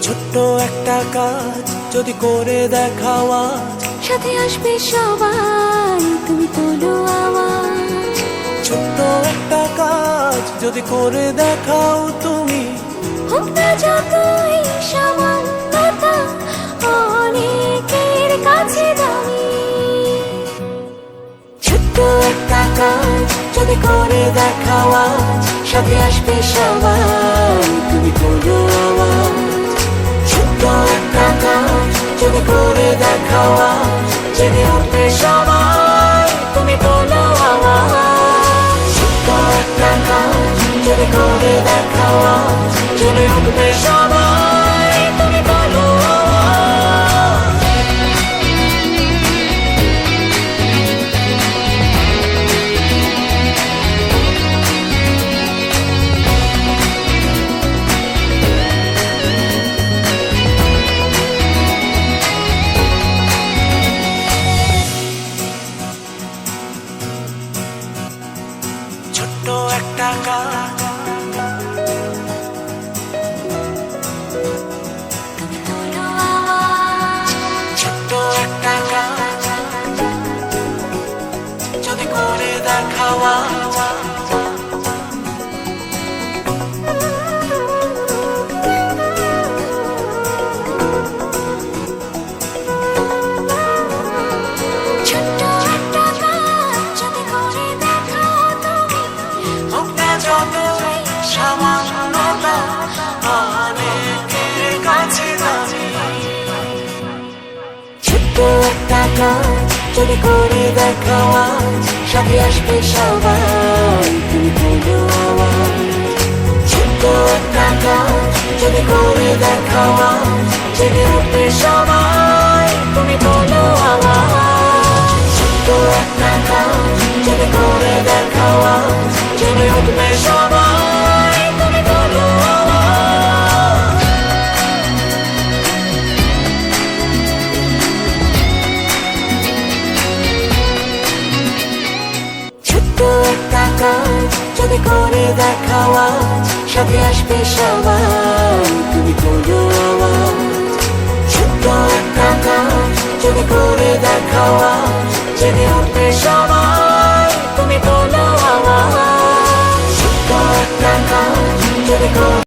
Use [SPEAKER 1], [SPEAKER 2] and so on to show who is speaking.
[SPEAKER 1] ছোট্ট একটা কাজ যদি করে দেখাও আজ,
[SPEAKER 2] সাথে আসবে সবাই, তুমি তোলো আওয়াজ।
[SPEAKER 1] ছোট্ট একটা কাজ যদি করে দেখাও তুমি,
[SPEAKER 2] হোক না যতই সামান্যতা অনেকের কাছে দামি।
[SPEAKER 1] ছোট্ট একটা কাজ যদি করে দেখাও আজ, সাথে আসবে সবাই, তুমি তোলো আওয়াজ। ছোট্ট একটা কাজ যদি করে দেখাও আজ, জেগে উঠবে সবাই, তুমি তোলো আওয়াজ। ছোট্ট একটা কাজ যদি করে দেখাও আজ, জেগে উঠবে সবাই, তুমি তোলো আওয়াজ। ছোট্ট একটা কাজ
[SPEAKER 2] তুমি তোলো আওয়াজ।
[SPEAKER 1] ছোট্ট একটা কাজ যদি করে দেখাও আজ,
[SPEAKER 2] ছোট্ট একটা কাজ যদি করে দেখাও তুমি,
[SPEAKER 1] হোক না যতই সামান্যতা অনেকের কাছে দামি। ছোট্ট একটা কাজ যদি করে দেখাও আজ, সাথে আসবে সবাই, তুমি তোলো আওয়াজ। ছোট্ট একটা কাজ যদি করে দেখাও আজ, জেগে উঠবে সবাই, তুমি তোলো আওয়াজ। ছোট্ট একটা কাজ যদি করে দেখাও আজ, জেগে উঠবে সবাই, তুমি তোলো আওয়াজ। ছোট্ট একটা কাজ যদি করে দেখাও আজ, সাথে আসবে সবাই, তুমি তোলো আওয়াজ। ছোট্ট একটা কাজ যদি করে দেখাও আজ, জেগে উঠবে সবাই, তুমি তোলো আওয়াজ। ছোট্ট একটা কাজ যদি করে